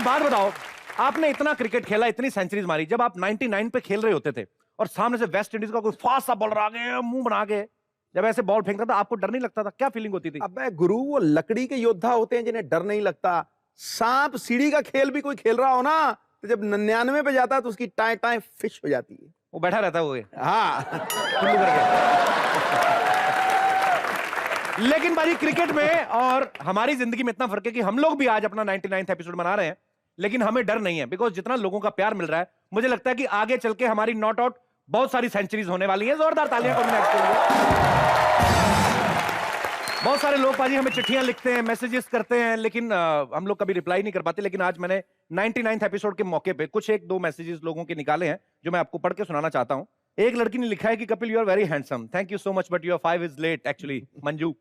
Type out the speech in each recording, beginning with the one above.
बात बताओ, आपने इतना क्रिकेट खेला, इतनी सेंचुरीज मारी, जब आप 99 पे खेल रहे होते थे और सामने से वेस्ट इंडीज का कोई फास्ट सा बॉलर आ गया मुंह बना के जब ऐसे बॉल फेंकता था, आपको डर नहीं लगता था? क्या फीलिंग होती थी? अबे गुरु, वो लकड़ी के योद्धा होते हैं जिन्हें डर नहीं लगता। सांप सीढ़ी का खेल भी कोई खेल रहा हो ना, तो जब 99 पे जाता है तो उसकी टाई टाई फिश हो जाती है। वो बैठा रहता है वो। हाँ लेकिन भाई क्रिकेट में और हमारी जिंदगी में इतना फर्क है कि हम लोग भी आज अपना 99th एपिसोड मना रहे हैं, लेकिन हमें डर नहीं है, बिकॉज जितना लोगों का प्यार मिल रहा है, मुझे लगता है कि आगे चल के हमारी नॉट आउट बहुत सारी सेंचुरीज होने वाली हैं। जोरदार तालियां कॉम्बिनेट के लिए। बहुत सारे लोग पाजी हमें चिट्ठियां लिखते हैं, मैसेजेस करते हैं, लेकिन हम लोग कभी रिप्लाई नहीं कर पाते। लेकिन आज मैंने 99th एपिसोड के मौके पे कुछ एक दो मैसेजेस लोगों के निकाले हैं जो मैं आपको पढ़ के सुनाना चाहता हूं। एक लड़की ने लिखा है कि Kapil, you are very handsome, thank you so much, but your 5 is late actually, Manju.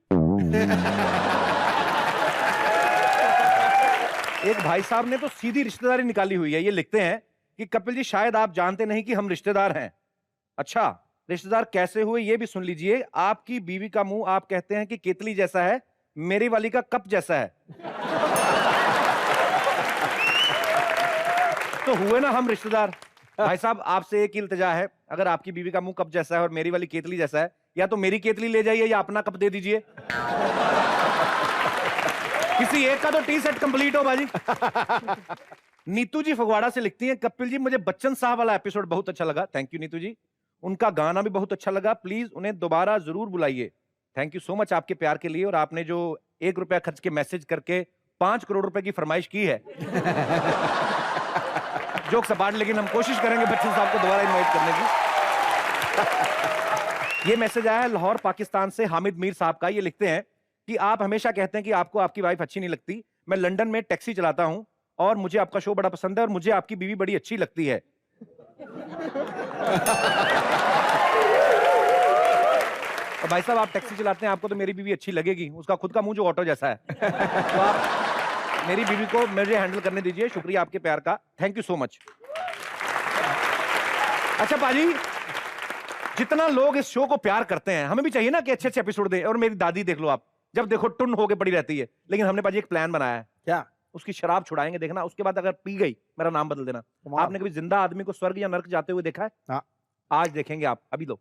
एक भाई साहब ने तो सीधी रिश्तेदारी निकाली हुई है, ये लिखते हैं कि कपिल जी, शायद आप जानते नहीं कि हम रिश्तेदार हैं। अच्छा, रिश्तेदार कैसे हुए ये भी सुन लीजिए। आपकी बीवी का मुंह आप कहते हैं कि केतली जैसा है, मेरी वाली का कप जैसा है। तो हुए ना हम रिश्तेदार। भाई साहब, आपसे एक इल्तिजा है, अगर आपकी बीवी का मुंह कप जैसा है और मेरी वाली केतली जैसा है, या तो मेरी केतली ले जाइए या अपना कप दे दीजिए। किसी एक का तो टी सेट कंप्लीट हो बाजी। नीतू जी फगवाड़ा से लिखती हैं, कपिल जी, मुझे बच्चन साहब वाला एपिसोड बहुत अच्छा लगा। थैंक यू नीतू जी। उनका गाना भी बहुत अच्छा लगा, प्लीज उन्हें दोबारा जरूर बुलाइए। थैंक यू सो मच आपके प्यार के लिए। और आपने जो 1 रुपया खर्च के मैसेज करके 5 करोड़ रुपए की फरमाइश की है, जोक सपाट, लेकिन हम कोशिश करेंगे बच्चन साहब को दोबारा इनवाइट करने की। ये मैसेज आया है लाहौर पाकिस्तान से हामिद मीर साहब का। ये लिखते हैं कि आप हमेशा कहते हैं कि आपको आपकी वाइफ अच्छी नहीं लगती। मैं लंदन में टैक्सी चलाता हूं और मुझे आपका शो बड़ा पसंद है और मुझे आपकी बीवी बड़ी अच्छी लगती है। और भाई साहब, आप टैक्सी चलाते हैं, आपको तो मेरी बीवी अच्छी लगेगी, उसका खुद का मुंह जो ऑटो जैसा है। तो आप मेरी बीवी को मुझे हैंडल करने दीजिए। शुक्रिया आपके प्यार का, थैंक यू सो मच। अच्छा पाजी, जितना लोग इस शो को प्यार करते हैं, हमें भी चाहिए ना कि अच्छे अच्छे एपिसोड दे। और मेरी दादी देख लो आप, जब देखो टुन होके पड़ी रहती है। लेकिन हमने पाजी एक प्लान बनाया है। क्या? उसकी शराब छुड़ाएंगे, देखना। उसके बाद अगर पी गई, मेरा नाम बदल देना। आपने कभी जिंदा आदमी को स्वर्ग या नर्क जाते हुए देखा है? हाँ। आज देखेंगे आप, अभी लो।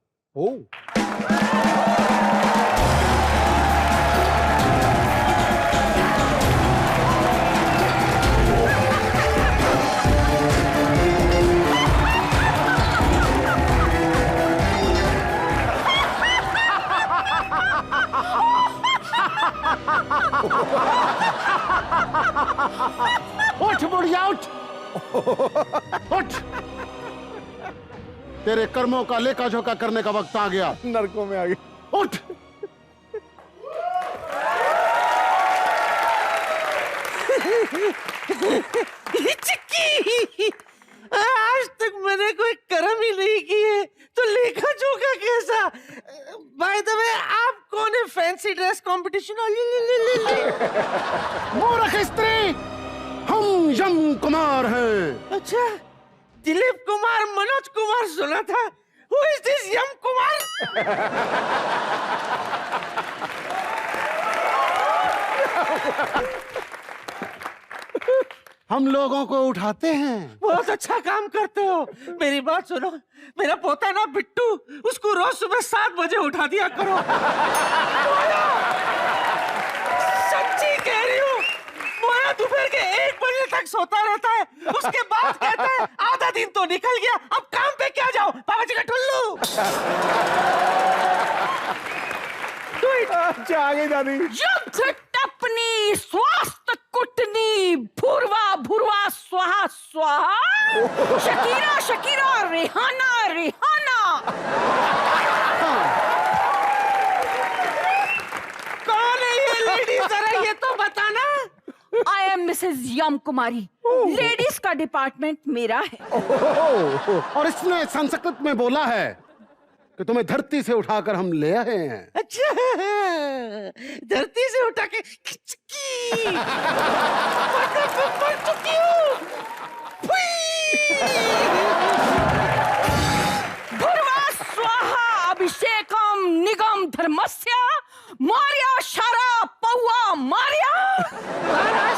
उठ बुढ़िया, उठ उठ। तेरे कर्मों का लेखा जोखा करने का वक्त आ गया। नरकों में आ गया। उठ। चिक्की, आज तक मैंने कोई कर्म ही नहीं किए, तो लेखा जोखा कैसा? बाय द वे, आप कौन है? Fancy dress competition? मूर्ख स्त्री, हम यम कुमार हैं। अच्छा, दिलीप कुमार, मनोज कुमार सुना था। Who is this यम कुमार? हम लोगों को उठाते हैं। बहुत अच्छा काम करते हो। मेरी बात सुनो, मेरा पोता ना बिट्टू, उसको रोज सुबह 7 बजे उठा दिया करो। सच्ची कह रही हूँ, मोया दोपहर के 1 बजे तक सोता रहता है, उसके बाद कहता है आधा दिन तो निकल गया, अब काम पे क्या जाओ, पापा जी का टुल्लू। अच्छा, आगे दादी। युद्ध टपनी स्वास्थ्य कुटनी भूरवा भूरवा स्वाहा स्वाहा शकीरा शकीरा रेहाना रेहाना। कौन है ये लेडी, जरा ये तो बताना। I am Mrs M Kumari, ladies का डिपार्टमेंट मेरा है। और इसने संस्कृत में बोला है कि तुम्हें धरती से उठाकर हम ले आए हैं। अच्छा, धरती से उठा के मर चुकी हूँ। भूरवा स्वाहा अभिषेकम निगम धर्मस्य मार्या शारा पौवा मार्या।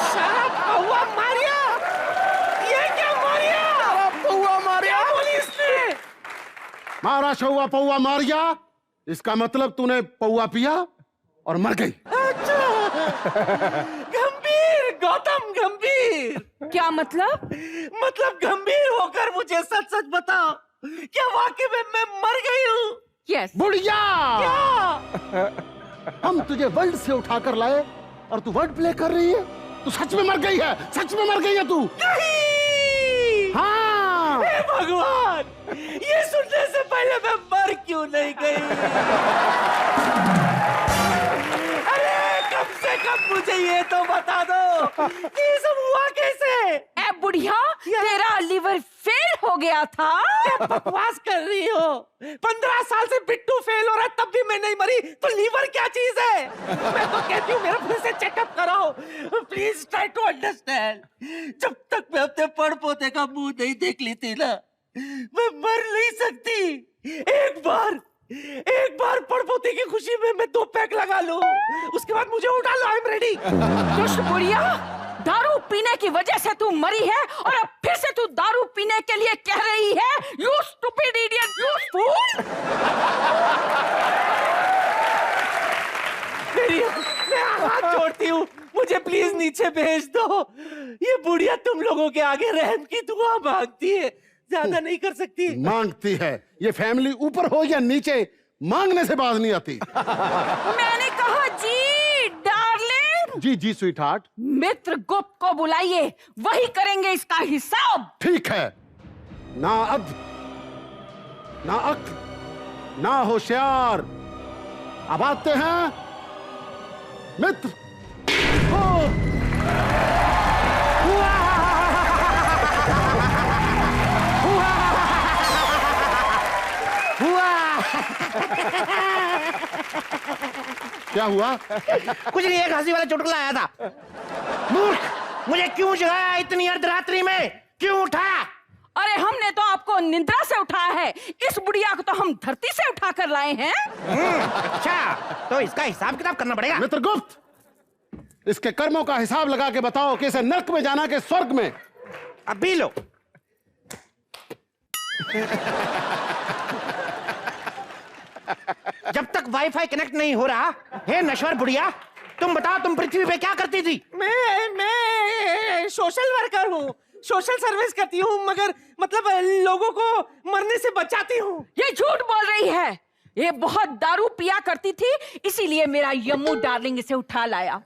सारा पौवा मारिया। मारा शौआ पौआ मारिया, इसका मतलब तूने पौआ पिया और मर गई। गंभीर, गौतम गंभीर। क्या मतलब? मतलब गंभीर होकर मुझे सच सच बताओ, क्या वाकई में मैं मर गई हूँ? यस। बुढ़िया, क्या? हम तुझे वर्ल्ड से उठाकर लाए और तू वर्ड प्ले कर रही है? तू सच में मर गई है, सच में मर गई है तू। नहीं! हाँ, हे भगवान, ये सुनने से पहले मैं मर क्यों नहीं गई? अरे कम से कम मुझे ये तो बता दो कि ये सब हुआ कैसे? ए बुढ़िया, तेरा लिवर फेल हो गया था। क्या बकवास कर रही हो? 15 साल से बिट्टू फेल हो रहा है, तब भी मैं नहीं मरी, तो लीवर क्या चीज है? मैं तो कहती हूँ मेरा फिर से चेकअप कराओ। Please try to understand. जब तक मैं अपने पड़ पोते का मुंह नहीं देख लेती ना, मैं मर नहीं सकती। एक बार पड़पोते की खुशी में मैं 2 पैक लगा लूं, उसके बाद मुझे उठा लो। आई एम रेडी। दुष्ट बुढ़िया, दारू पीने की वजह से तू मरी है और अब फिर से तू दारू पीने के लिए कह रही है? You stupid idiot, you fool. मैं हाथ जोड़ती हूँ, मुझे प्लीज नीचे भेज दो। ये बुढ़िया तुम लोगों के आगे रहम की दुआ मांगती है, ज्यादा नहीं कर सकती। मांगती है। ये फैमिली ऊपर हो या नीचे, मांगने से बात नहीं आती। मैंने कहा जी डार्लिंग। जी जी स्वीट हार्ट। मित्र गुप्त को बुलाइए, वही करेंगे इसका हिसाब। ठीक है। ना अद, ना अक, ना होशियार। अब आते हैं मित्र। क्या हुआ? कुछ नहीं, एक हंसी वाला चुटकुला आया था। मूर्ख, मुझे क्यों जगाया इतनी अर्धरात्रि में? क्यों उठा? अरे हमने तो आपको निद्रा से उठाया है, इस बुढ़िया को तो हम धरती से उठा कर लाए हैं। अच्छा, तो इसका हिसाब किताब करना पड़ेगा। मित्रगुप्त, इसके कर्मों का हिसाब लगा के बताओ कि इसे नर्क में जाना के स्वर्ग में। अभी लो। जब तक वाईफाई कनेक्ट नहीं हो रहा, हे नश्वर बुढ़िया, तुम बताओ तुम पृथ्वी पे क्या करती थी? मैं सोशल वर्कर हूँ, सोशल सर्विस करती हूँ, मगर मतलब लोगों को मरने से बचाती हूँ। ये झूठ बोल रही है, ये बहुत दारू पिया करती थी, इसीलिए मेरा यम्मू डार्लिंग इसे उठा लाया।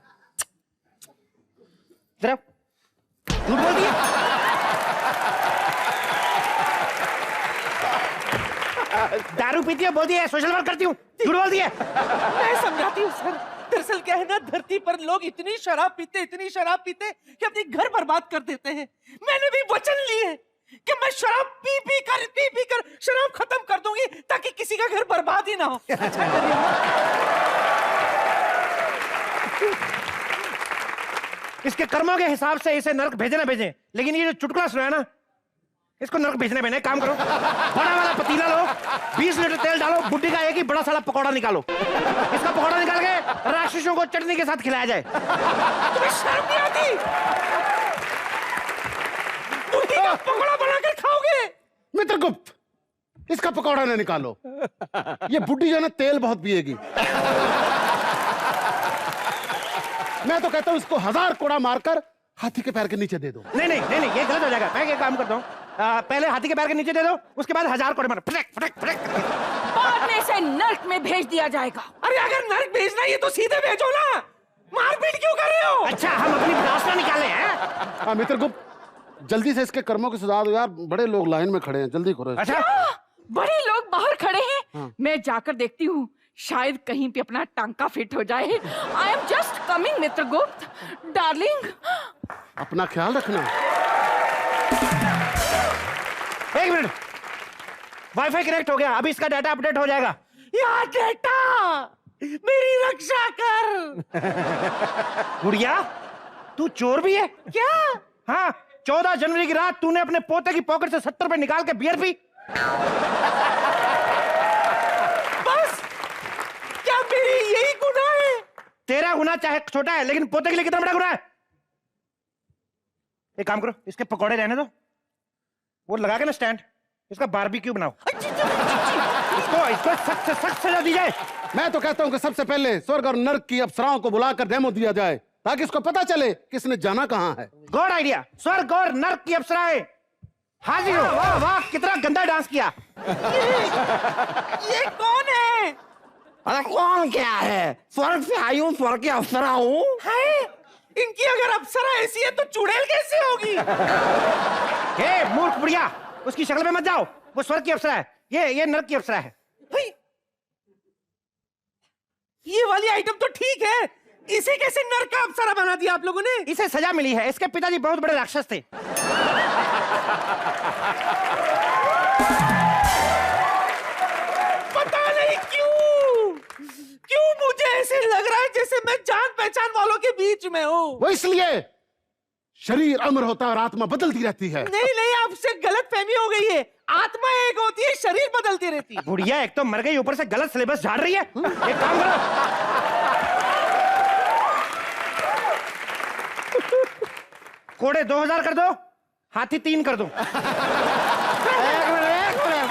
जरा झूठ बोल दिया। दारू पीती है, बोल दिया सोशल वर्क करती हूँ, झूठ बोल दिया। मैं समझाती हूँ सर, दरअसल क्या है ना, धरती पर लोग इतनी शराब पीते कि अपनी घर बर्बाद कर देते हैं। मैंने भी वचन लिए कि मैं शराब पी कर शराब खत्म कर दूंगी, ताकि किसी का घर बर्बाद ही ना हो। अच्छा करिए। इसके कर्मों के हिसाब से इसे नरक भेजे ना भेजे, लेकिन ये जो चुटकुला सुनाया ना, इसको नरक भेजने भेजने। काम करो, बड़ा वाला पतीला लो, 20 लीटर तेल डालो, बुड्ढी का एक ही बड़ा सारा पकौड़ा निकालो, इसका पकौड़ा निकाल के राक्षसों को चटनी के साथ खिलाया जाए। तुम्हें शर्म नहीं आती? बुड्ढी का पकौड़ा बनाकर खाओगे? मित्रगुप्त, इसका पकौड़ा ना निकालो, ये बुड्ढी जो ना तेल बहुत पिएगी। मैं तो कहता हूं इसको 1000 कोड़ा मारकर हाथी के पैर के नीचे दे दो। नहीं नहीं नहीं नहीं, ये गलत हो जाएगा। मैं ये काम करता हूँ, पहले हाथी के पैर के नीचे दे दो, उसके बाद 1000 कोड़े मारो, फटक फटक फटक। बाद में इसे नर्क में भेज दिया जाएगा। अरे अगर नर्क भेजना है तो सीधे भेजो ना, मारपीट क्यों कर रहे हो? अच्छा, हम अपनी विनाशना निकाले हैं। हाँ मित्रगुप्त, जल्दी से इसके कर्मों की सुधार दो यार, बड़े लोग लाइन में खड़े हैं, जल्दी करो। अच्छा, बड़े लोग बाहर खड़े हैं, मैं जाकर देखती हूँ, शायद कहीं पे अपना टांका फिट हो जाए। I am just coming Mitragupt darling. अपना ख्याल रखना। एक मिनट, वाईफाई कनेक्ट हो गया, अभी इसका डाटा अपडेट हो जाएगा। यार बेटा, मेरी रक्षा कर। गुड़िया, तू चोर भी है क्या? हाँ, 14 जनवरी की रात तूने अपने पोते की पॉकेट से 70 रुपए निकाल के बियर पी। बस, क्या मेरी यही गुनाह है? तेरा गुनाह चाहे छोटा है, लेकिन पोते के लिए कितना बड़ा गुनाह है। एक काम करो, इसके पकौड़े रहने दो, वो लगा के ना स्टैंड, इसका बारबेक्यू बनाओ। इसको सख्त से सख्त सजा दी जाए। मैं तो कहता हूं कि सबसे पहले स्वर्ग और नर्क की अप्सराओं को बुलाकर डेमो दिया जाए, ताकि इसको पता चले किसने जाना कहां है। God idea. स्वर्ग और नर्क की अप्सराएं हाजिर हो। वाह वाह, कितना गंदा डांस किया। ये कौन है? अरे कौन क्या है? स्वर्ग से आई हूँ, स्वर्ग की अप्सरा हूँ। है? इनकी अगर अप्सरा ऐसी है तो चुड़ैल कैसे होगी? हे मूर्ख बुढ़िया, उसकी शक्ल में मत जाओ। वो स्वर्ग की अप्सरा है, ये नर्क की अप्सरा है। भाई, ये वाली आइटम तो ठीक है, इसे कैसे नर्क का अप्सरा बना दिया आप लोगों ने? इसे सजा मिली है, इसके पिताजी बहुत बड़े राक्षस थे। पता नहीं क्यों मुझे ऐसे लग रहा है जैसे मैं जान पहचान वालों के बीच में हूँ। वो इसलिए शरीर अमर होता है और आत्मा बदलती रहती है। नहीं, आपसे गलत फहमी हो गई है। आत्मा एक होती है, शरीर बदलती रहती है। बुढ़िया एक तो मर गई, ऊपर से गलत सिलेबस झाड़ रही है। एक काम करो, कोड़े 2000 कर दो, हाथी 3 कर दो। एक मिनट।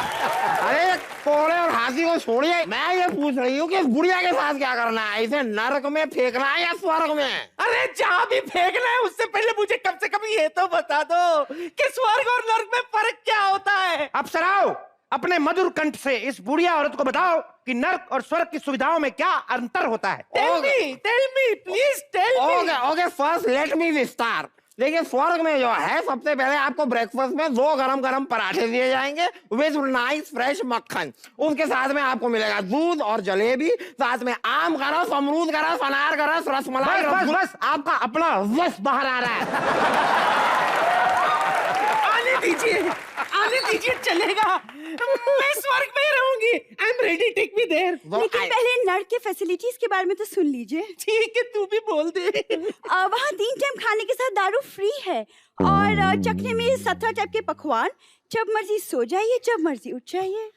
अरे कोड़े और हाथी को छोड़िए, मैं ये पूछ रही हूँ कि इस बुढ़िया के साथ क्या करना है? इसे नरक में फेंकना है या स्वर्ग में? अरे जहां भी फेंकना है उससे पहले मुझे कम से कम ये तो बता दो कि स्वर्ग और नर्क में फर्क क्या होता है। अप्सराओं, अपने मधुर कंठ से इस बुढ़िया औरत को बताओ कि नर्क और स्वर्ग की सुविधाओं में क्या अंतर होता है। Tell me please tell me. Okay, first let me विस्तार। देखिए, स्वर्ग में जो है, सबसे पहले आपको ब्रेकफास्ट में 2 गरम पराठे दिए जाएंगे विद नाइस फ्रेश मक्खन। उसके साथ में आपको मिलेगा दूध और जलेबी, साथ में आम का रस, अमरूद का रस, अनार का रस, रसमलाई। बस आपका अपना रस बाहर आ रहा है। आने दीजिए, चलेगा। मैं स्वर्ग में ही रहूंगी। I am ready, take me there. लेकिन पहले नर्क के फैसिलिटीज के बारे में तो सुन लीजिए। ठीक है, तू भी बोल दे। वहाँ 3 टाइम खाने के साथ दारू फ्री है और चखने में 17 टाइप के पकवान। जब मर्जी सो जाइए, जब मर्जी उठ जाइए।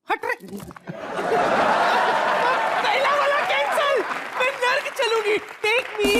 हट रे। पहला वाला कैंसल। मैं नर्क चलूंगी, टेक मी।